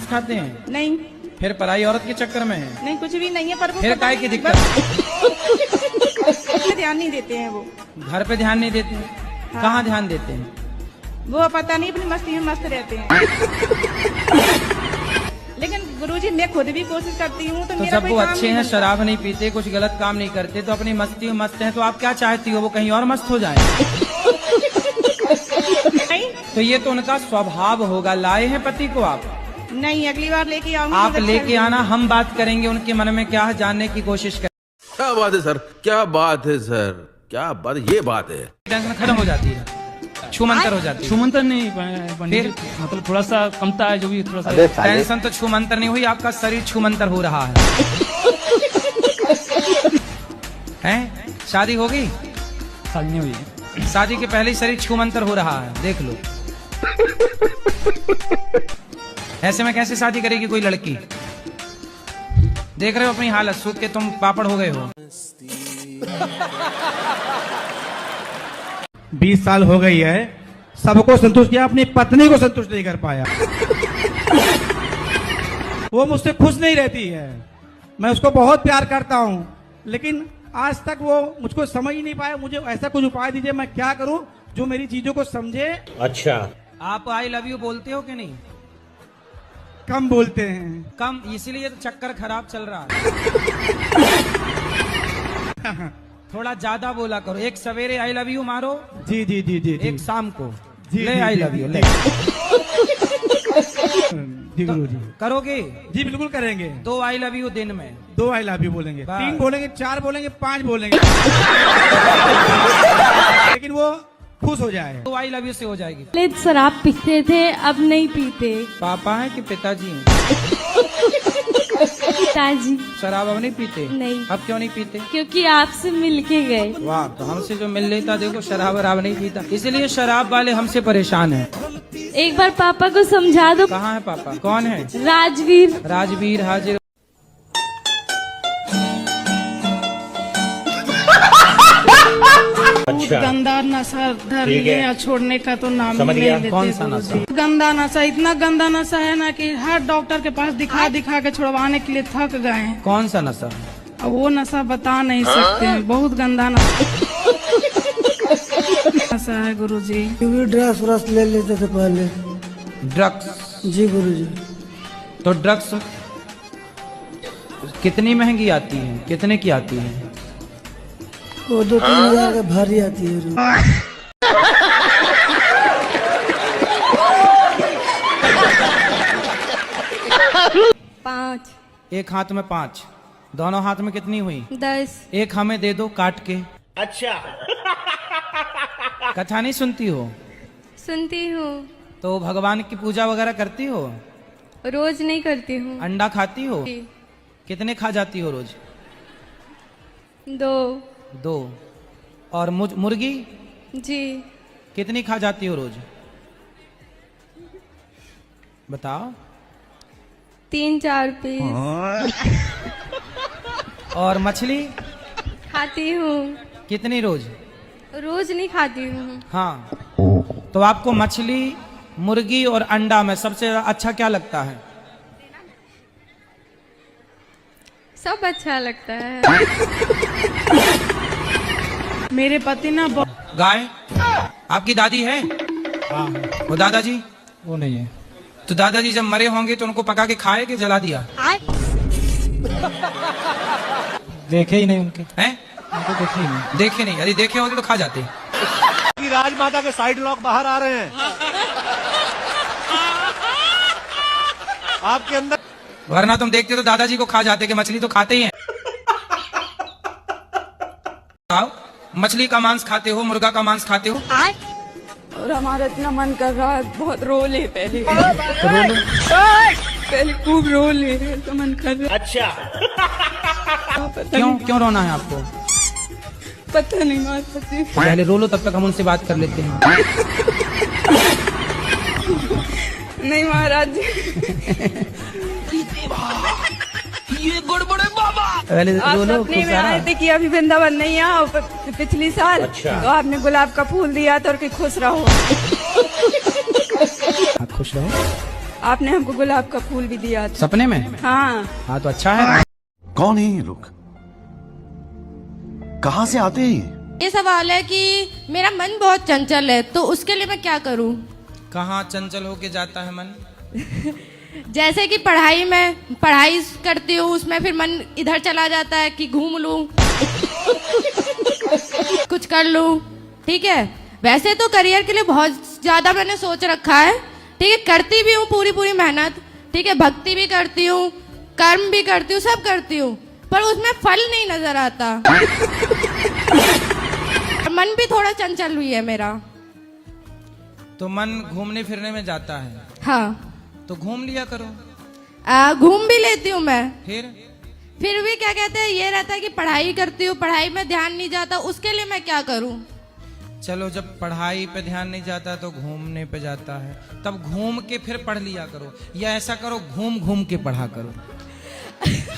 मांस खाते हैं? नहीं फिर पराई औरत के चक्कर में है? नहीं, कुछ भी नहीं है, पर वो फिर पता काय नहीं की बस दिक्कत? ध्यान नहीं देते हैं वो। घर पे ध्यान नहीं देते हैं? हाँ। कहाँ ध्यान देते हैं? वो पता नहीं, अपनी मस्ती में मस्त रहते हैं। लेकिन गुरुजी मैं खुद भी कोशिश करती हूँ, तो तो मेरा जब कोई वो काम अच्छे नहीं हैं, बनता। शराब नहीं पीते, कुछ गलत काम नहीं करते, तो अपनी मस्ती में मस्त हैं, तो आप क्या चाहती हो वो कहीं और मस्त हो जाए? नहीं तो ये तो उनका स्वभाव होगा। लाए हैं पति को आप? नहीं, अगली बार लेके आऊंगी। आप तो अच्छा लेके भी आना, हम बात करेंगे उनके मन में क्या है जानने की कोशिश करें। क्या बात है सर, क्या बात है सर, क्या बात, ये बात है। टेंशन खत्म हो जाती है, छूमंतर हो जाती है। छूमंतर नहीं पंडित जी, मतलब थोड़ा सा कमता है, जो भी थोड़ा सा। टेंशन तो छूमंतर नहीं हुई, आपका शरीर छूमंतर हो रहा है। हैं? शादी होगी? शादी नहीं हुई है। शादी के पहले ही शरीर छूमंतर हो रहा है, देख लो। ऐसे में कैसे शादी करेगी कोई लड़की? देख रहे हो अपनी हालत, सूत के तुम पापड़ हो गए हो। 20 साल हो गई है, सबको संतुष्ट किया, अपनी पत्नी को संतुष्ट नहीं कर पाया। वो मुझसे खुश नहीं रहती है। मैं उसको बहुत प्यार करता हूँ, लेकिन आज तक वो मुझको समझ ही नहीं पाया। मुझे ऐसा कुछ उपाय दीजिए, मैं क्या करूँ जो मेरी चीजों को समझे। अच्छा, आप आई लव यू बोलते हो कि नहीं? कम बोलते हैं। कम, इसीलिए तो चक्कर खराब चल रहा है। थोड़ा ज्यादा बोला करो। एक सवेरे आई लव यू मारो, जी जी जी जी जी। एक शाम को जी, ले जी, आई जी, लव यू जी। ले। जी गुरु जी। करोगे? जी बिल्कुल करेंगे। 2 आई लव यू दिन में। 2 आई लव यू बोलेंगे, बस। 3 बोलेंगे, 4 बोलेंगे, 5 बोलेंगे। लेकिन वो खुश हो जाए। 2 आई लव यू से हो जाएगी। पहले शराब पीते थे, अब नहीं पीते। पापा है कि पिताजी हैं? पिताजी। शराब अब नहीं पीते? नहीं। अब क्यों नहीं पीते? क्योंकि आपसे मिलके गए। वाह, तो हमसे जो मिल लेता, देखो शराब वराब नहीं पीता, इसलिए शराब वाले हमसे परेशान हैं। एक बार पापा को समझा दो। कहाँ है पापा? कौन है? राजवीर। राजवीर हाजिर। अच्छा, गंदा नशा धर ठीक है। लिया, छोड़ने का तो नाम समझ ही गया। नहीं लेते कौन सा गुरुजी। नशा? गंदा नशा, इतना गंदा नशा है ना कि हर डॉक्टर के पास दिखा दिखा के छुड़वाने के लिए थक गए हैं। कौन सा नशा? अब वो नशा बता नहीं सकते हैं, बहुत गंदा नशा है गुरुजी। ड्रग्स व्रस ले लेते थे पहले। ड्रग्स? जी गुरुजी। तो ड्रग्स कितनी महंगी आती है, कितने की आती है? वो 2-3 हजार का भारी आती है रोज। 5, एक हाथ में 5, दोनों हाथ में कितनी हुई? 10। एक हमें दे दो काट के। अच्छा, कथा नहीं सुनती हो? सुनती हूँ, तो भगवान की पूजा वगैरह करती हो? रोज नहीं करती हूँ। अंडा खाती हो? जी। कितने खा जाती हो रोज? 2। और मुर्गी जी। कितनी खा जाती हो रोज? बताओ। 3-4 पीस और मछली खाती हूँ। कितनी रोज? रोज नहीं खाती हूँ। हाँ, तो आपको मछली, मुर्गी और अंडा में सबसे अच्छा क्या लगता है? सब अच्छा लगता है। मेरे पति ना गाय आपकी दादी है? हाँ, वो दादाजी? वो नहीं है। तो दादाजी जब मरे होंगे तो उनको पका के खाए कि जला दिया? देखे ही नहीं उनके, हैं? उनको देखे ही नहीं। देखे नहीं? यदि देखे होते तो खा जाते। राजमाता के साइड लॉक बाहर आ रहे हैं आपके अंदर। वरना तुम देखते तो दादाजी को खा जाते, कि मछली तो खाते ही हैं। आओ, मछली का मांस खाते हो, मुर्गा का मांस खाते हो? और हमारा इतना मन कर रहा है, बहुत रो ले पहले। तो रो लो। पहले खूब रो ले, तो मन कर रहा अच्छा, पता क्यों नहीं, क्यों रोना है आपको? पता नहीं माता। पहले रो लो, तब तक हम उनसे बात कर लेते हैं। नहीं महाराज, ये गड़बड़े बाबा। पहले आप रो लो, सपने खुश में आए थे कि अभी वृंदावन नहीं आओ पिछली साल। अच्छा। तो आपने गुलाब का फूल दिया तो कि खुश रहो। आप खुश रहो। आपने हमको गुलाब का फूल भी दिया था। सपने में? हाँ। हाँ तो अच्छा है। कौन है ये लोग? कहाँ से आते हैं ये? ये सवाल है कि मेरा मन बहुत चंचल है, तो उसके लिए मैं क्या करूं? कहाँ चंचल होके जाता है मन? जैसे कि पढ़ाई करती हूँ, उसमें फिर मन इधर चला जाता है कि घूम लूं, कुछ कर लूं। ठीक है, वैसे तो करियर के लिए बहुत ज्यादा मैंने सोच रखा है। ठीक है, करती भी हूँ पूरी मेहनत। ठीक है, भक्ति भी करती हूँ, कर्म भी करती हूँ, सब करती हूँ, पर उसमें फल नहीं नजर आता। मन भी थोड़ा चंचल हुई है मेरा। तो मन घूमने फिरने में जाता है। हाँ, तो घूम लिया करो। घूम भी लेती हूँ मैं, फिर भी क्या कहते हैं, ये रहता है कि पढ़ाई करती हूँ, पढ़ाई में ध्यान नहीं जाता, उसके लिए मैं क्या करूँ? चलो, जब पढ़ाई पे ध्यान नहीं जाता तो घूमने पे जाता है, तब घूम के फिर पढ़ लिया करो, या ऐसा करो घूम घूम के पढ़ा करो।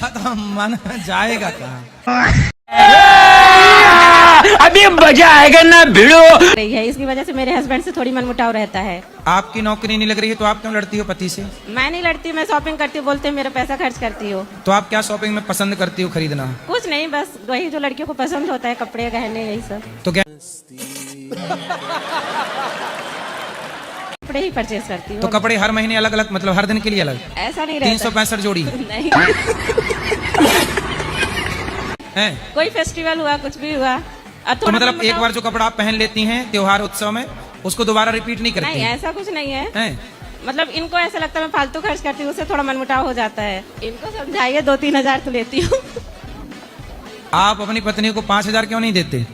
तो मन जाएगा कहाँ? अभी मजा आएगा ना भिड़ो। रही है, इसकी वजह से मेरे हस्बैंड से थोड़ी मनमुटाव रहता है। आपकी नौकरी नहीं लग रही है तो आप क्यों लड़ती हो पति से? मैं नहीं लड़ती, मैं शॉपिंग करती हूँ, बोलते हैं मेरा पैसा खर्च करती हो। तो आप क्या शॉपिंग में पसंद करती हो खरीदना? कुछ नहीं, बस वही जो लड़कियों को पसंद होता है, कपड़े गहने यही सब। तो क्या कपड़े ही परचेज करती हूँ। तो कपड़े हर महीने अलग अलग, मतलब हर दिन के लिए अलग? ऐसा नहीं रहता। 365 जोड़ी नहीं। है? कोई फेस्टिवल हुआ, कुछ भी हुआ। तो मतलब एक बार जो कपड़ा आप पहन लेती हैं त्योहार उत्सव में, उसको दोबारा रिपीट नहीं करती? नहीं, ऐसा कुछ नहीं है, है? मतलब इनको ऐसा लगता है मैं फालतू खर्च करती हूँ, उससे थोड़ा मनमुटाव हो जाता है। इनको समझाइए, 2-3 हजार तो लेती हूँ। आप अपनी पत्नी को 5,000 क्यों नहीं देते?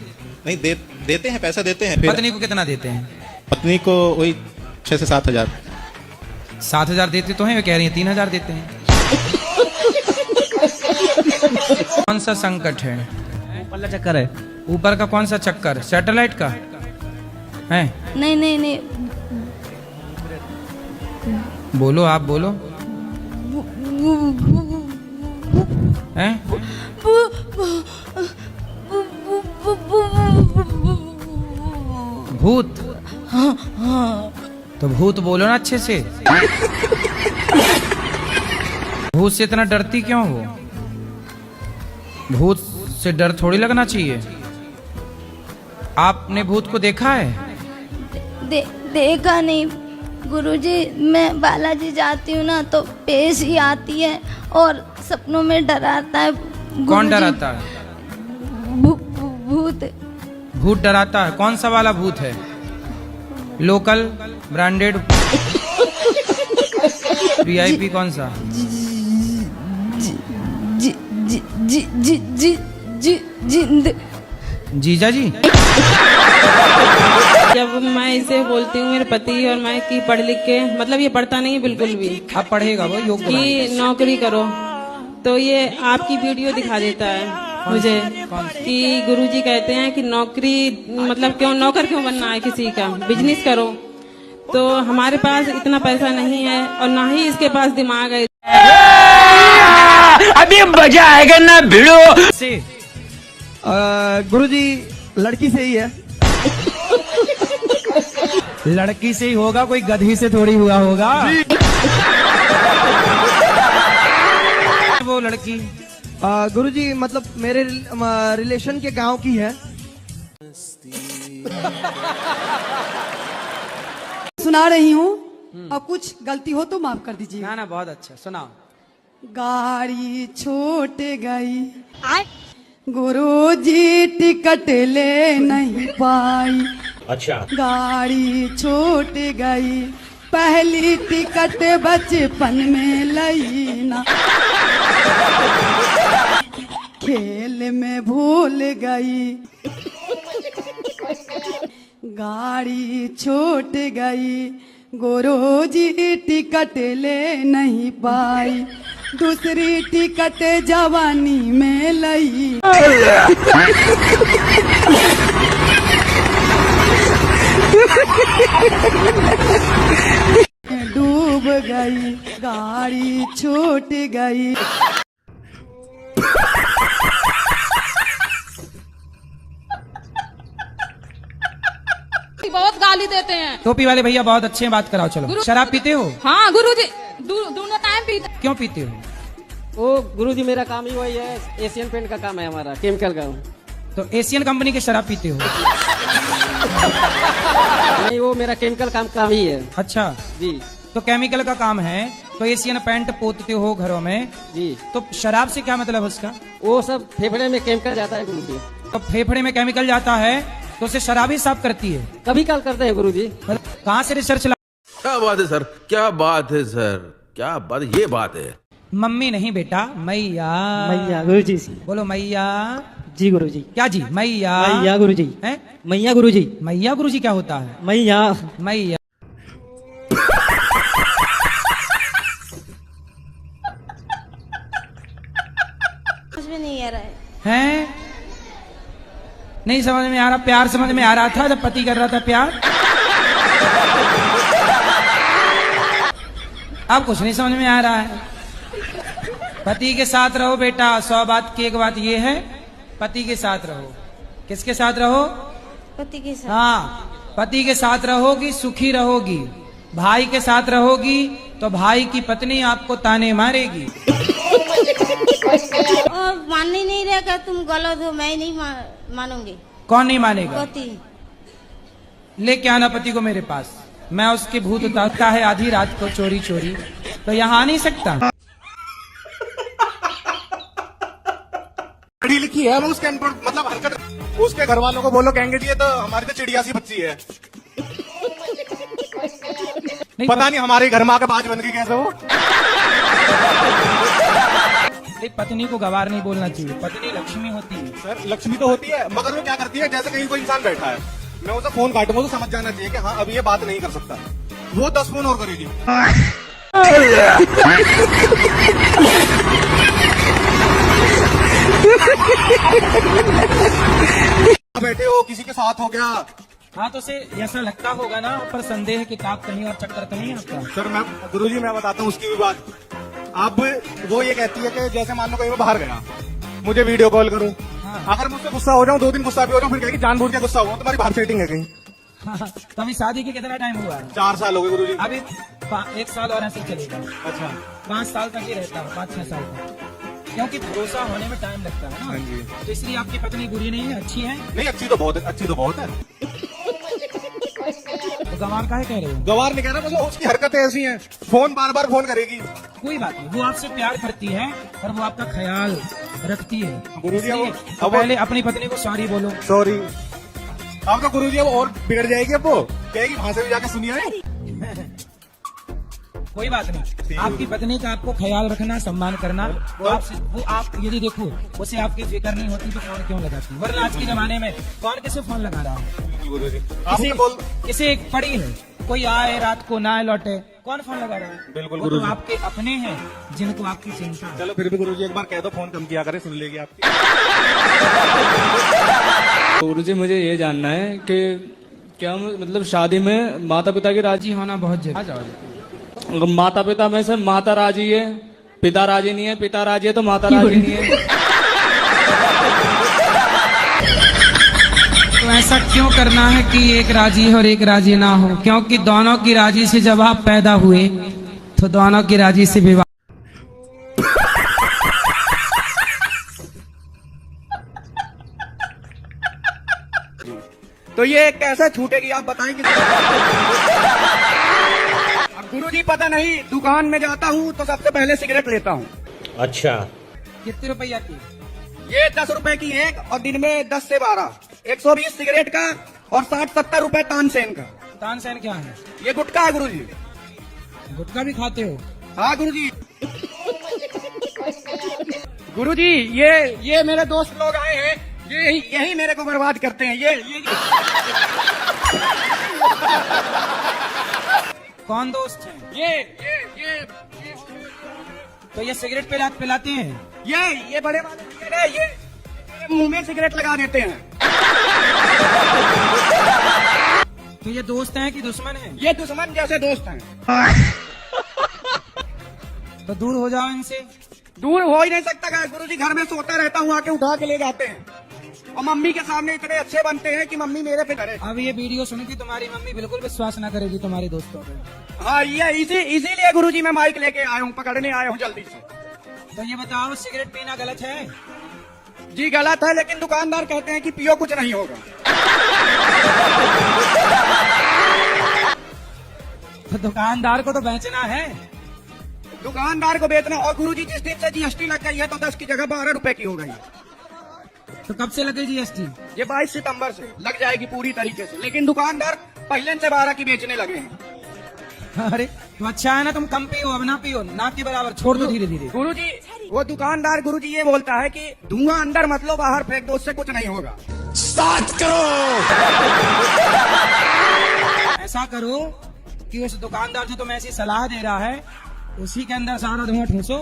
नहीं देते हैं, पैसा देते हैं। पत्नी को कितना देते हैं? पत्नी को वही 6 से 7 हजार। 7,000 देते तो हैं, वे कह रही हैं 3,000 देते हैं। कौन सा संकट है? ऊपर चक्कर है। ऊपर का कौन सा चक्कर? सैटेलाइट का है? नहीं। बोलो, आप बोलो। हैं? भूत? तो भूत बोलो ना अच्छे से। भूत से इतना डरती क्यों हो? भूत से डर थोड़ी लगना चाहिए। आपने भूत को देखा है? देखा नहीं गुरुजी, मैं बालाजी जाती हूँ ना तो पेश ही आती है और सपनों में डराता है। कौन डराता है? भूत। भूत डराता है? कौन सा वाला भूत है? लोकल, ब्रांडेड, वीआईपी, कौन सा? जीजा जी। जब मैं इसे बोलती हूँ मेरे पति और मैं कि पढ़ लिख के, मतलब ये पढ़ता नहीं है बिल्कुल भी, अब पढ़ेगा वो योग कि नौकरी करो, तो ये आपकी वीडियो दिखा देता है मुझे कि गुरुजी कहते हैं कि नौकरी, मतलब क्यों नौकर क्यों बनना है किसी का, बिजनेस करो। तो हमारे पास इतना पैसा नहीं है और ना ही इसके पास दिमाग है। अभी मजा आएगा ना भिड़ो। गुरुजी लड़की से ही है। लड़की से ही होगा, कोई गधी से थोड़ी हुआ होगा। वो लड़की गुरुजी मतलब मेरे रिलेशन के गांव की है। सुना रही हूँ और कुछ गलती हो तो माफ कर दीजिए। ना बहुत अच्छा, सुनाओ। गाड़ी छूट गई, गुरुजी टिकट ले नहीं पाई। अच्छा। गाड़ी छूट गई, पहली टिकट बचपन में लई ना, खेल में भूल गई। गाड़ी छूट गई, गुरुजी टिकट ले नहीं पाई, दूसरी टिकट जवानी में लई। डूब गई, गाड़ी छूट गई। बहुत गाली देते हैं। टोपी वाले भैया बहुत अच्छे हैं, बात कराओ। चलो, शराब पीते हो? हाँ गुरुजी। दोनों टाइम पीता। क्यों पीते हो? वो गुरुजी मेरा काम ही वही है, एशियन पेंट का काम है हमारा, केमिकल का। तो एशियन कंपनी के शराब पीते हो? नहीं, वो मेरा केमिकल काम ही है। अच्छा जी तो केमिकल का काम है तो एशियन पेंट पोतते हो घरों में, जी। तो शराब से क्या मतलब उसका? वो सब फेफड़े में केमिकल जाता है गुरुजी। तो फेफड़े में केमिकल जाता है तो उसे शराब ही साफ करती है? कभी कल करते हैं गुरुजी। कहाँ से रिसर्च ला? क्या बात है सर, क्या बात है सर, क्या बात, ये बात है। मम्मी नहीं बेटा, मैया। मैया गुरुजी। बोलो मैया। जी गुरुजी। क्या जी? मैया। मैया गुरुजी। हैं? मैया गुरुजी। मैया गुरुजी क्या होता है? मैया। मैया। कुछ भी नहीं आ रहा है। हैं? नहीं समझ में आ रहा? प्यार समझ में आ रहा था जब पति कर रहा था प्यार। अब कुछ नहीं समझ में आ रहा है। पति के साथ रहो बेटा, 100 बात की एक बात ये है, पति के साथ रहो। किसके साथ रहो? पति के साथ। हाँ, पति के साथ रहोगी सुखी रहोगी। भाई के साथ रहोगी तो भाई की पत्नी आपको ताने मारेगी। और मान ही नहीं रहेगा, तुम गलत हो, मैं नहीं मानूंगी। कौन नहीं मानेगा? पति। लेके आना पति को मेरे पास, मैं उसके भूत उतारता है आधी रात को चोरी चोरी, तो यहाँ आ नहीं सकता। पढ़ी लिखी है, उसके मतलब हरकत, उसके घर वालों को बोलो, कहेंगे जी ये तो हमारी तो चिड़िया सी बच्ची है। पता नहीं हमारे घर में आके बाज बन गई कैसे वो। पत्नी को गवार नहीं बोलना चाहिए, पत्नी लक्ष्मी होती है। सर लक्ष्मी तो होती है, मगर वो क्या करती है, जैसे कहीं कोई इंसान बैठा है, मैं उसे फोन काटूंगा तो समझ जाना चाहिए कि हाँ अभी ये बात नहीं कर सकता, वो 10 फोन और करेगी। बैठे हो, किसी के साथ हो गया। हाँ तो उसे ऐसा लगता होगा ना, पर संदेह कि आप कहीं और चक्कर तो नहीं आपका। सर मैं गुरुजी मैं बताता हूँ उसकी भी बात। अब वो ये कहती है कि जैसे मान लो कहीं मैं बाहर गया, मुझे वीडियो कॉल करो। हाँ। अगर मुझसे गुस्सा हो जाऊं, 2 दिन गुस्सा भी हो जाऊं, फिर कहेगी जानबूझ के गुस्सा हुआ, तुम्हारी बाहर सेटिंग है कहीं। हाँ, तो अभी शादी के कितना टाइम हुआ है? 4 साल हो गए गुरुजी। अभी 1 साल और ऐसे चलेगा। अच्छा 5 साल तक ही रहता है, 5-6 साल तक, क्योंकि भरोसा होने में टाइम लगता है ना। हाँ जी। तो इसलिए आपकी पत्नी बुरी नहीं है, अच्छी है। नहीं, अच्छी तो बहुत है, अच्छी तो बहुत है। तो गंवार काहे कह रहे हो? गवार नहीं कह रहा, बस उसकी हरकतें ऐसी हैं, फोन बार बार फोन करेगी। कोई बात नहीं, वो आपसे प्यार करती है और वो आपका ख्याल रखती है। गुरुजी इसलिए अब तो पहले अपनी पत्नी को सॉरी बोलो। सॉरी। अब तो गुरुजी अब और बिगड़ जाएगी, अब वो कहेगी वहां से भी जाके सुनिए। कोई बात नहीं, आपकी पत्नी का आपको ख्याल रखना, सम्मान करना, वो आप यदि देखो उसे आपकी फिक्र नहीं होती तो फोन क्यों लगाती? वरना आज के जमाने में कौन किसे फोन लगा रहा है? किसी पड़ी है, कोई आए रात को ना लौटे, कौन फोन लगा रहा है? बिल्कुल वो तो आपके अपने हैं जिनको आपकी चिंता है। चलो फिर भी गुरुजी एक बार कह दो, फोन कम किया करे, सुन लेगी आपकी। गुरुजी मुझे ये जानना है कि क्या मतलब शादी में माता पिता की राजी होना बहुत जरूरी है। माता पिता में से माता राजी है, पिता राजी नहीं है, पिता राजी है तो माता राजी नहीं है। तो ऐसा क्यों करना है कि एक राजी हो और एक राजी ना हो? क्योंकि दोनों की राजी से जब आप पैदा हुए तो दोनों की राजी से विवाह। तो ये कैसे छूटेगी आप बताएंगे? अब गुरुजी पता नहीं, दुकान में जाता हूँ तो सबसे पहले सिगरेट लेता हूँ। अच्छा, कितने रुपया की? ये 10 रुपए की एक, और दिन में 10 से 12, 120 सिगरेट का और 60-70 रुपए तानसेन का। तानसेन क्या है? ये गुटखा है गुरुजी। गुटखा भी खाते हो? हाँ गुरुजी। गुरुजी ये मेरे दोस्त लोग आए हैं, यही मेरे को बर्बाद करते हैं। ये कौन दोस्त हैं? ये तो ये सिगरेट पिलाते हैं? ये बड़े वाले सिगरेट है, ये मुंह में सिगरेट लगा देते हैं। तो ये दोस्त हैं कि दुश्मन हैं? ये दुश्मन जैसे दोस्त हैं। तो दूर हो जाओ इनसे। दूर हो ही नहीं सकता, गुरुजी घर में सोता रहता हूँ, आके उठा के ले जाते हैं। और मम्मी के सामने इतने अच्छे बनते हैं कि मम्मी मेरे पे डरे। अब ये वीडियो सुनेगी तुम्हारी मम्मी, बिल्कुल विश्वास ना करेगी तुम्हारे दोस्तों पे। हाँ, ये इसीलिए गुरुजी मैं माइक लेके आया हूँ, पकड़ने आया हूँ जल्दी से। तो ये बताओ, सिगरेट पीना गलत है? जी गलत है, लेकिन दुकानदार कहते हैं कि पियो कुछ नहीं होगा। तो दुकानदार को तो बेचना है। दुकानदार को बेचना। और गुरुजी जिस दिन से GST लग गई है तो 10 की जगह 12 रुपए की हो गई। तो कब से लगे GST? ये 22 सितंबर से लग जाएगी पूरी तरीके से, लेकिन दुकानदार पहले से 12 की बेचने लगे हैं। अरे तो अच्छा है ना, तुम कम पियो, अब ना पियो, ना के बराबर छोड़ दो धीरे धीरे। गुरुजी, वो दुकानदार गुरुजी ये बोलता है कि धुआं अंदर मत लो, बाहर फेंक दो, उससे कुछ नहीं होगा। ऐसा करो कि उस दुकानदार जो तुम्हें ऐसी सलाह दे रहा है, उसी के अंदर सारा धुआं ठूसो।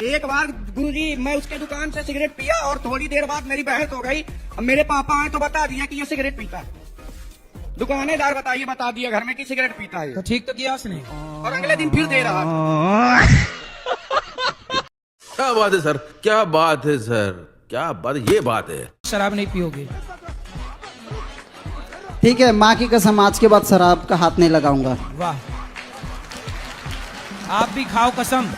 एक बार गुरुजी मैं उसके दुकान से सिगरेट पिया और थोड़ी देर बाद मेरी बहस हो गई। अब मेरे पापा आए तो बता दिया कि ये सिगरेट पीता है। दुकानेदार बता दिया घर में कि सिगरेट पीता है। तो ठीक तो किया उसने। और अगले दिन फिर दे रहा था। क्या बात है सर, क्या बात है सर, क्या बात, ये बात है। शराब नहीं पियोगे? ठीक है, माँ की कसम आज के बाद शराब का हाथ नहीं लगाऊंगा। वाह, आप भी खाओ कसम।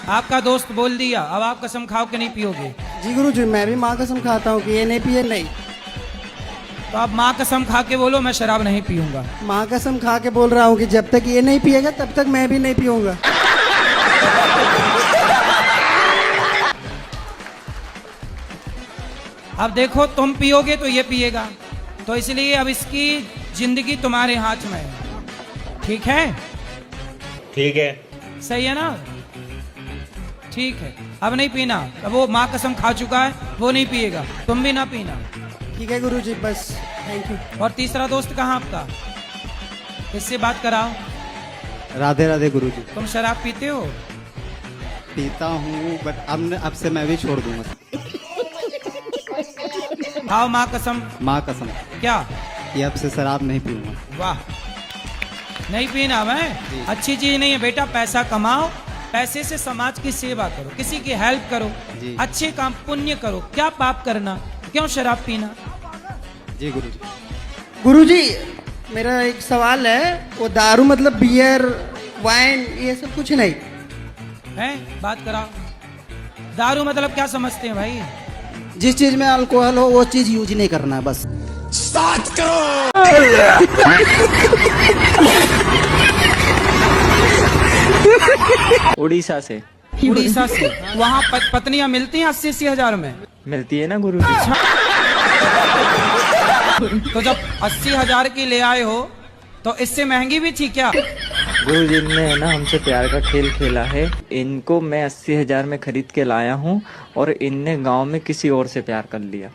आपका दोस्त बोल दिया, अब आप कसम खाओ कि नहीं पियोगे। जी गुरुजी, मैं भी माँ कसम खाता हूँ कि ये नहीं पिए नहीं। तो आप माँ कसम खा के बोलो, मैं शराब नहीं पीऊंगा। माँ कसम खा के बोल रहा हूँ कि जब तक ये नहीं पिएगा तब तक मैं भी नहीं पीऊंगा। अब देखो, तुम पियोगे तो ये पिएगा, तो इसलिए अब इसकी जिंदगी तुम्हारे हाथ में है। ठीक है? ठीक है। सही है ना? ठीक है, अब नहीं पीना। अब वो माँ कसम खा चुका है, वो नहीं पिएगा, तुम भी ना पीना। ठीक है गुरुजी, बस थैंक यू। और तीसरा दोस्त कहाँ आपका? इससे बात कराओ। राधे राधे गुरुजी। तुम शराब पीते हो? पीता हूँ, बट अब से मैं भी छोड़ दूंगा। खाओ माँ कसम। माँ कसम क्या? ये अब से शराब नहीं पीऊंगा। वाह, नहीं पीना मैं? अच्छी चीज नहीं है बेटा। पैसा कमाओ, पैसे से समाज की सेवा करो, किसी की हेल्प करो, अच्छे काम पुण्य करो। क्या पाप करना, क्यों शराब पीना? जी गुरुजी। गुरुजी, मेरा एक सवाल है, वो दारू मतलब बियर वाइन ये सब कुछ नहीं है? बात कराओ। दारू मतलब क्या समझते हैं भाई? जिस चीज में अल्कोहल हो वो चीज यूज नहीं करना है, बस। उड़ीसा से। उड़ीसा से? वहाँ पत्नियां मिलती हैं 80-80 हजार में? मिलती है ना गुरुजी। तो जब 80 हजार की ले आए हो तो इससे महंगी भी थी क्या? गुरुजी ने ना हमसे प्यार का खेल खेला है। इनको मैं 80,000 में खरीद के लाया हूँ और इनने गांव में किसी और से प्यार कर लिया।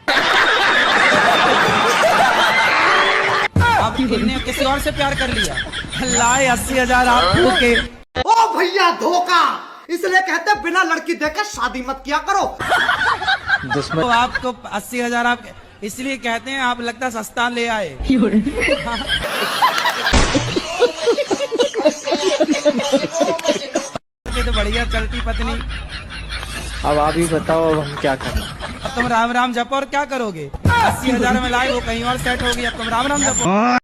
अब इनने किसी और से प्यार कर लिया। लाए 80,000 आपको के। ओ भैया धोखा, इसलिए कहते हैं बिना लड़की देखे शादी मत किया करो। दुश्मन तो आपको 80,000 आप इसलिए कहते हैं, आप लगता सस्ता ले आए। तो बढ़िया चलती पत्नी। अब आप ही बताओ, अब हम क्या करें? अब तुम राम राम जपो। और क्या करोगे? 80,000 में लाए, वो कहीं और सेट होगी, अब तुम राम राम जपो।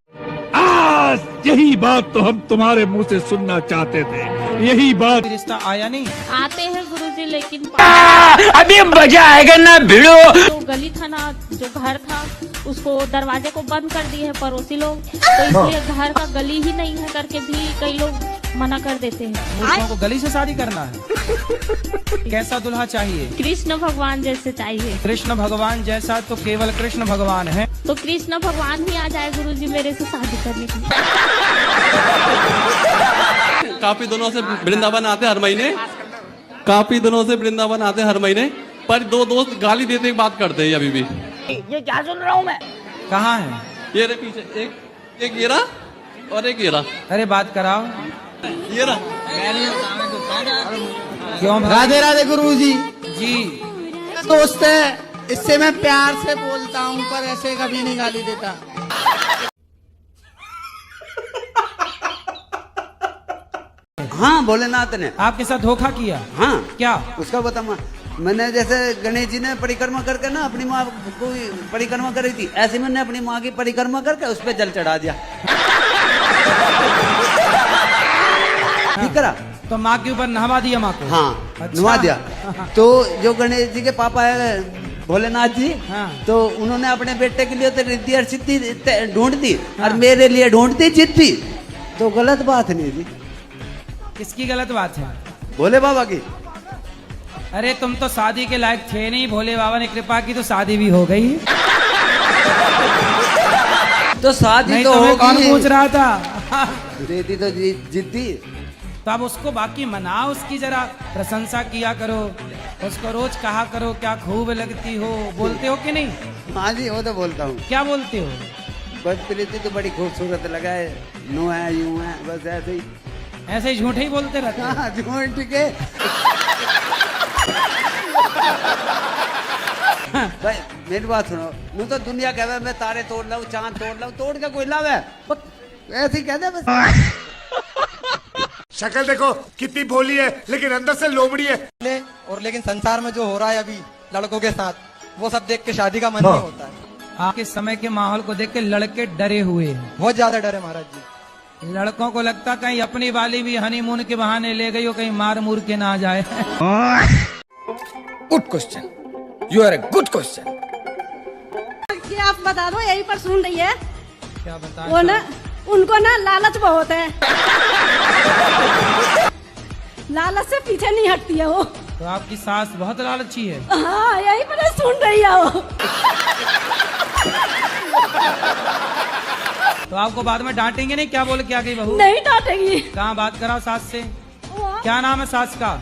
यही बात तो हम तुम्हारे मुंह से सुनना चाहते थे, यही बात। रिश्ता आया नहीं? आते हैं गुरुजी, लेकिन अभी मजा आएगा ना भिड़ो। जो गली था ना, जो घर था, उसको दरवाजे को बंद कर दिए हैं पड़ोसी लोग, तो इसलिए घर का गली ही नहीं है करके भी कई लोग मना कर देते हैं। मूर्खों को गली से शादी करना है? कैसा दूल्हा चाहिए? कृष्ण भगवान जैसे चाहिए। कृष्ण भगवान जैसा तो केवल कृष्ण भगवान है। तो कृष्ण भगवान ही आ जाए गुरुजी मेरे से शादी करने के लिए। काफी दिनों से वृंदावन आते हर महीने, काफी दिनों से वृंदावन आते हर महीने, पर दो दोस्त गाली देते बात करते हैं अभी भी। ये क्या सुन रहा हूँ मैं? कहाँ है? ये रे पीछे, एक ये रहा और एक ये रहा। अरे बात कराओ। ये रहा। क्यों? राधे राधे गुरुजी। जी दोस्त है, इससे मैं प्यार से बोलता हूँ, पर ऐसे कभी नहीं गाली देता। हाँ, भोलेनाथ ने आपके साथ धोखा किया? हाँ। क्या? उसका बता, मैंने जैसे गणेश जी ने परिक्रमा करके ना अपनी माँ को परिक्रमा करी थी, ऐसे मैंने अपनी माँ की परिक्रमा करके उस पर जल चढ़ा दिया। ठीक करा। तो माँ के ऊपर नहवा दिया माँ को? हाँ, अच्छा। नवा दिया। तो जो गणेश जी के पापा है भोलेनाथ जी, हाँ। तो उन्होंने अपने बेटे के लिए तो रिद्धि और सिद्धि ढूंढ दी, और मेरे लिए ढूंढती चिट्ठी। तो गलत बात नहीं थी। किसकी गलत बात है? भोले बाबा की। अरे तुम तो शादी के लायक थे नहीं, भोले बाबा ने कृपा की तो शादी भी हो गई। तो शादी नहीं तो तुम्हें कौन होगी। पूछ रहा था? देती तो जिद्दी। तो अब उसको बाकी मनाओ, उसकी जरा प्रशंसा किया करो, उसको रोज कहा करो क्या खूब लगती हो। बोलते हो कि नहीं? हाँ जी, वो तो बोलता हूँ। क्या बोलते हो? बस प्रीति तो बड़ी खूबसूरत लगा है, नो है, यूं है, बस ऐसे ही। ऐसे ही झूठे ही बोलते रहते हो? हाँ, झूठ के। भाई मेरी बात सुनो, मैं तो दुनिया कहवे मैं तारे तोड़ लाऊं, चांद तोड़ लाऊं, तोड़ के कोई लावे, ऐसे ही कहते बस। शक्ल देखो कितनी भोली है, लेकिन अंदर से लोमड़ी है। और लेकिन संसार में जो हो रहा है अभी लड़कों के साथ, वो सब देख के शादी का मन नहीं होता है। आपके समय के माहौल को देख के लड़के डरे हुए हैं, बहुत ज्यादा डर है महाराज जी। लड़कों को लगता कहीं अपनी वाली भी हनीमून के बहाने ले गई हो, कहीं मार मूर के ना जाए। Good question, you are a good question. क्या आप बता दो, यही पर सुन रही है क्या बता? वो ना, उनको ना लालच बहुत है। लालच से पीछे नहीं हटती है वो। तो आपकी सास बहुत लालची है? हाँ, यही पर सुन रही है वो। तो आपको बाद में डांटेंगे नहीं? क्या बोल के आ गई बहू? नहीं डांटेगी। कहाँ बात कराओ सास से? क्या नाम है सास का?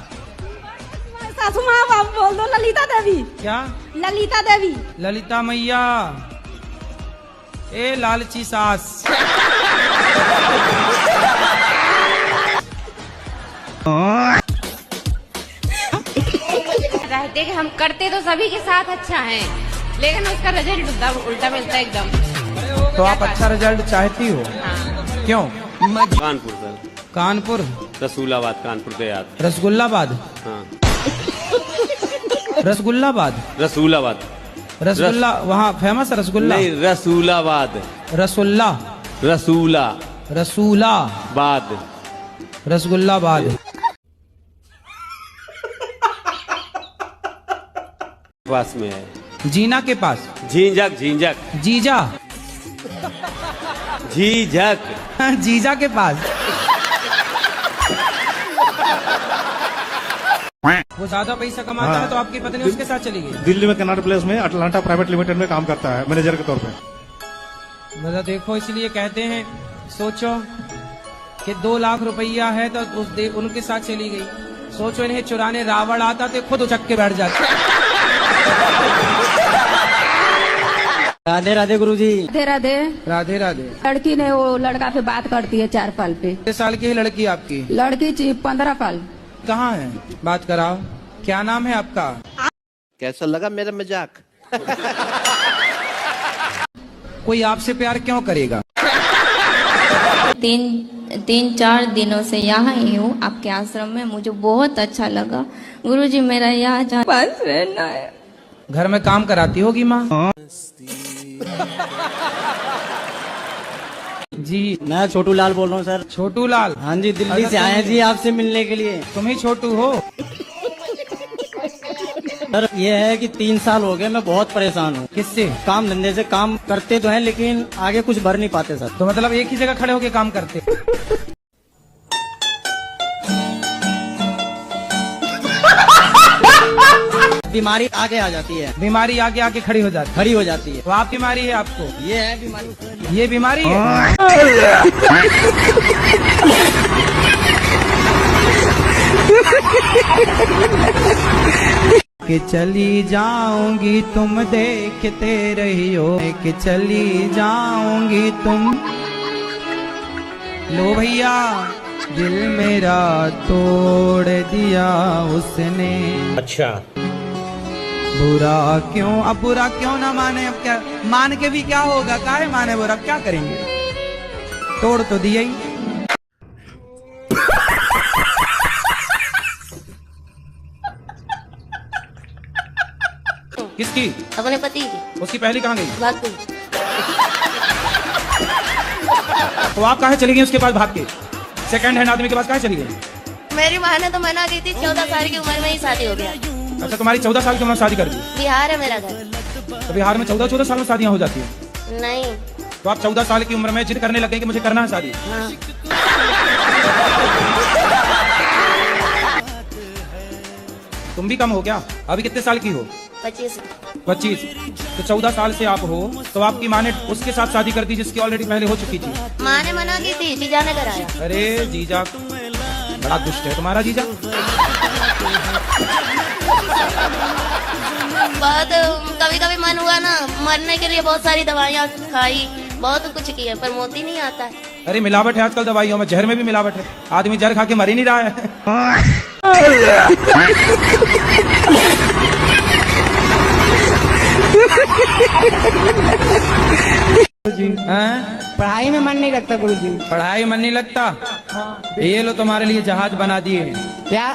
सासू माँ बाप बोल दो, ललिता देवी। क्या? ललिता देवी। ललिता मैया। ए लालची सास। रहते कि हम करते तो सभी के साथ अच्छा है, लेकिन उसका रिजल्ट उल्टा मिलता है एकदम। तो आप अच्छा रिजल्ट चाहती हो? हाँ। क्यों? कानपुर सर, कानपुर? रसूलाबाद, कानपुर के याद। रसगुल्लाबाद? हाँ, रसगुल्लाबाद? रसूलाबाद। रसगुल्ला वहाँ फेमस है रसगुल्ला? नहीं, रसूलाबाद। रसुल्ला? रसूला रसूलाबाद। रसगुल्लाबाद। पास में है, जीना के पास? झींझक। झींझक। जीजा? झींझक। जीजा के पास? वो ज्यादा पैसा कमाता है तो आपकी पत्नी उसके साथ चली गई? दिल्ली में कनाट प्लेस में अटलांटा प्राइवेट लिमिटेड में काम करता है, मैनेजर के तौर पे। मतलब देखो, इसलिए कहते हैं सोचो कि 2 लाख रुपया है तो उनके साथ चली गई। सोचो इन्हें चुराने रावण आता तो खुद उचक के बैठ जाते। राधे राधे गुरुजी। राधे राधे। राधे राधे। लड़की ने वो लड़का पे बात करती है 4 साल पे। कितने साल की है लड़की आपकी? लड़की 15 साल। कहाँ है? बात कराओ। क्या नाम है आपका? कैसा लगा मेरा मजाक? कोई आपसे प्यार क्यों करेगा? 3-4 दिनों से यहाँ ही हूँ आपके आश्रम में, मुझे बहुत अच्छा लगा। गुरुजी मेरा यहाँ पास रहना है। घर में काम कराती होगी माँ? जी मैं छोटू लाल बोल रहा हूँ सर। छोटू लाल? हाँ जी, दिल्ली से आए हैं जी आपसे मिलने के लिए। तुम ही छोटू हो? सर ये है कि 3 साल हो गए, मैं बहुत परेशान हूँ। किससे? काम धंधे से। काम करते तो हैं लेकिन आगे कुछ भर नहीं पाते सर। तो मतलब एक ही जगह खड़े होके काम करते? बीमारी आगे आ जाती है। बीमारी आगे आके खड़ी हो जाती है। तो आप बीमारी है आपको? ये है बीमारी। ये बीमारी है? कि चली जाऊंगी तुम देखते रहियो, कि चली जाऊंगी तुम। लो भैया, दिल मेरा तोड़ दिया उसने। अच्छा, बुरा क्यों? अब बुरा क्यों ना माने? अब क्या मान के भी क्या होगा? काहे माने बुरा? क्या करेंगे? तोड़ तो दिया ही। किसकी? अपने पति की। उसकी पहली कहाँ गई? भाग गई। तो आप कहाँ चली गई उसके पास भाग के? सेकंड हैंड आदमी के पास कहाँ चली गई? मेरी माँ ने तो मना की थी, 14 साल की उम्र में ही शादी हो गया। अच्छा, तुम्हारी 14 साल की उम्र में शादी कर दी? बिहार है मेरा घर। तो बिहार में 14 साल में शादियां हो जाती है? नहीं। तो आप 14 साल की उम्र में जिद करने लगे कि मुझे करना है शादी? हाँ। तुम भी कम हो क्या? अभी कितने साल की हो? 25। 25। तो 14 साल से आप हो, तो आपकी माँ ने उसके साथ शादी कर दी जिसकी ऑलरेडी पहले हो चुकी थी? माँ ने मना की थी, जीजा ने कराया। अरे जीजा बड़ा दुष्ट है तुम्हारा जीजा। बहुत कभी कभी मन हुआ ना, मरने के लिए बहुत सारी दवाइयाँ खाई, बहुत कुछ किया, पर मोती नहीं आता है। अरे मिलावट है आजकल दवाइयों में, जहर में भी मिलावट है। आदमी जहर खा के मर ही नहीं रहा है। पढ़ाई में मन नहीं लगता गुरुजी। पढ़ाई मन नहीं लगता? ये लो तुम्हारे लिए जहाज बना दिए। क्या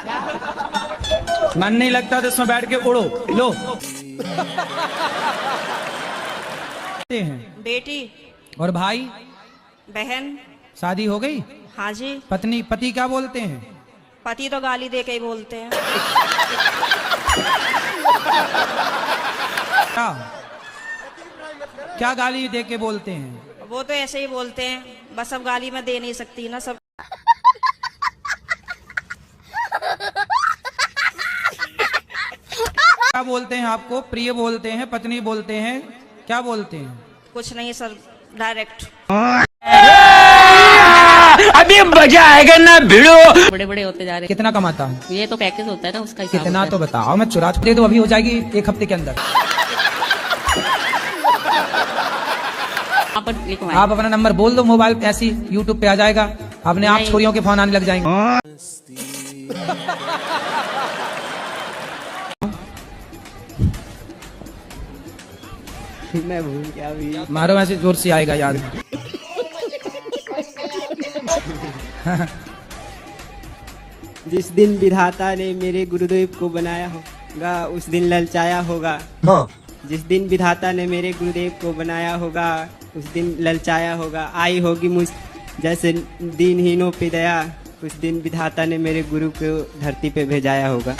मन नहीं लगता तो इसमें बैठ के उड़ो। लो। बेटी और भाई बहन। शादी हो गई? हाँ जी। पत्नी पति क्या बोलते हैं? पति तो गाली दे के ही बोलते हैं। क्या गाली दे के बोलते हैं? वो तो ऐसे ही बोलते हैं, बस अब गाली मैं दे नहीं सकती ना सब। क्या बोलते हैं आपको? प्रिय बोलते हैं, पत्नी बोलते हैं, क्या बोलते हैं? कुछ नहीं सर, डायरेक्ट। अभी मजा आएगा ना भिड़ो। बड़े बड़े होते जा रहे। कितना कमाता है? ये तो पैकेज होता है ना उसका। कितना तो बताओ, मैं चुरा दे दो, अभी हो जाएगी 1 हफ्ते के अंदर। आप अपना नंबर बोल दो मोबाइल पे, ऐसी यूट्यूब पे आ जाएगा, अपने आप छोरियों के फोन आने लग जाएंगे। मैं भूल गया अभी। मारो ऐसे जोर से आएगा याद। जिस दिन विधाता ने मेरे गुरुदेव को बनाया होगा उस दिन ललचाया होगा। जिस दिन विधाता ने मेरे गुरुदेव को बनाया होगा उस दिन ललचाया होगा। आई होगी मुझ जैसे दीनहीनों पे दया, उस दिन विधाता ने मेरे गुरु को धरती पे भेजाया होगा।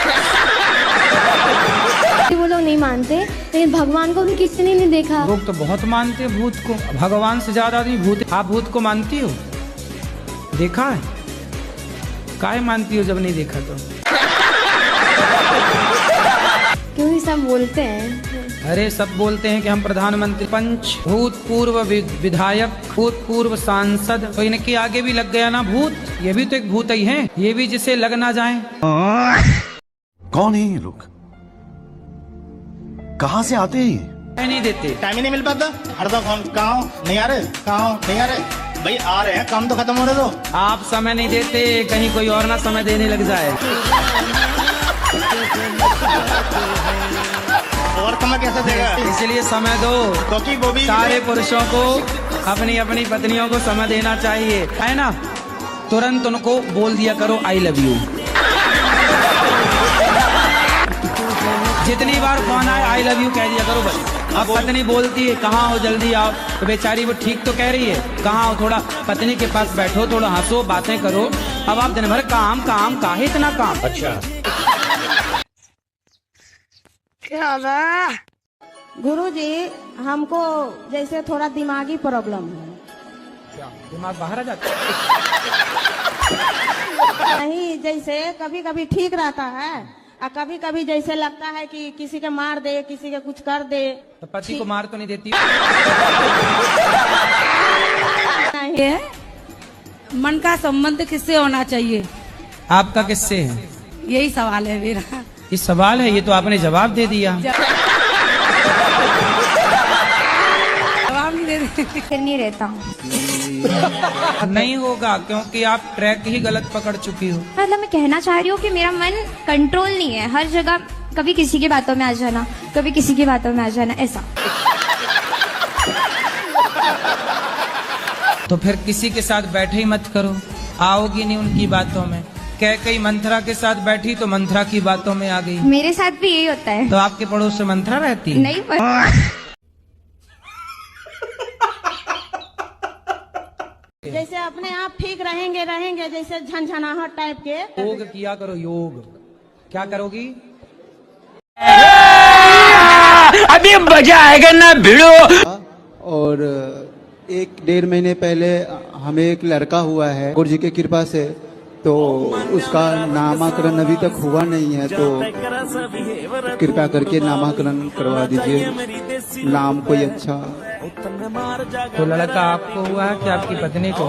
वो लोग नहीं मानते, लेकिन भगवान को भी किसी ने नहीं देखा। लोग तो बहुत मानते हैं भूत को, भगवान से ज्यादा आदमी भूत। आप भूत को मानती हो? देखा है? काहे मानती हो जब नहीं देखा तो? क्योंकि सब बोलते हैं। अरे सब बोलते हैं कि हम प्रधानमंत्री, पंच, भूतपूर्व विधायक, भूतपूर्व सांसद, तो इनके आगे भी लग गया ना भूत। ये भी तो एक भूत ही है, ये भी जिसे लग ना जाए। कौन है ये लोग? कहाँ से आते हैं? नहीं देते, टाइम ही नहीं मिल पाता। हरदम कहाँ नहीं आ रहे, कहाँ नहीं आ रहे। भाई आ रहे हैं, काम तो खत्म हो रहे। तो आप समय नहीं देते, कहीं कोई और ना समय देने लग जाए। और समय कैसे देगा? इसलिए समय दो, क्योंकि वो भी सारे पुरुषों को अपनी अपनी पत्नियों को समय देना चाहिए, है ना? तुरंत उनको बोल दिया करो आई लव यू। जितनी बार फोन आए आई लव यू कह दिया करो बस। अब पत्नी बोलती है कहाँ हो, जल्दी आओ, तो बेचारी वो ठीक तो कह रही है, कहाँ हो, थोड़ा पत्नी के पास बैठो, थोड़ा हंसो, बातें करो। अब आप दिन भर काम काम, काहे इतना काम? अच्छा गुरुजी, हमको जैसे थोड़ा दिमागी प्रॉब्लम है। दिमाग बाहर आ जाता नहीं, जैसे कभी कभी ठीक रहता है और कभी कभी जैसे लगता है कि किसी के मार दे, किसी के कुछ कर दे। तो पति को मार तो नहीं देती? नहीं, मन का संबंध किससे होना चाहिए? आपका किससे है? यही सवाल है मेरा। ये सवाल है, ये तो आपने जवाब दे दिया। जवाब नहीं दे रहे। फिर नहीं रहता हूँ। नहीं होगा, क्योंकि आप ट्रैक ही गलत पकड़ चुकी हो। मतलब मैं कहना चाह रही हूँ कि मेरा मन कंट्रोल नहीं है, हर जगह कभी किसी की बातों में आ जाना, कभी किसी की बातों में आ जाना, ऐसा। तो फिर किसी के साथ बैठे ही मत करो, आओगी नहीं उनकी बातों में। कैकई मंथरा के साथ बैठी तो मंथरा की बातों में आ गई। मेरे साथ भी यही होता है। तो आपके पड़ोस से मंथरा रहती है? नहीं पर... जैसे अपने आप ठीक रहेंगे जैसे झनझनाहट टाइप के। योग किया करो, योग। क्या करोगी? अभी मजा आएगा ना भिड़ो। और 1-1.5 महीने पहले हमें एक लड़का हुआ है गुरु जी की कृपा से, तो उसका नामकरण अभी तक हुआ नहीं है, तो कृपा करके नामकरण करवा दीजिए। नाम कोई अच्छा। तो लड़का आपको हुआ है कि आपकी पत्नी को?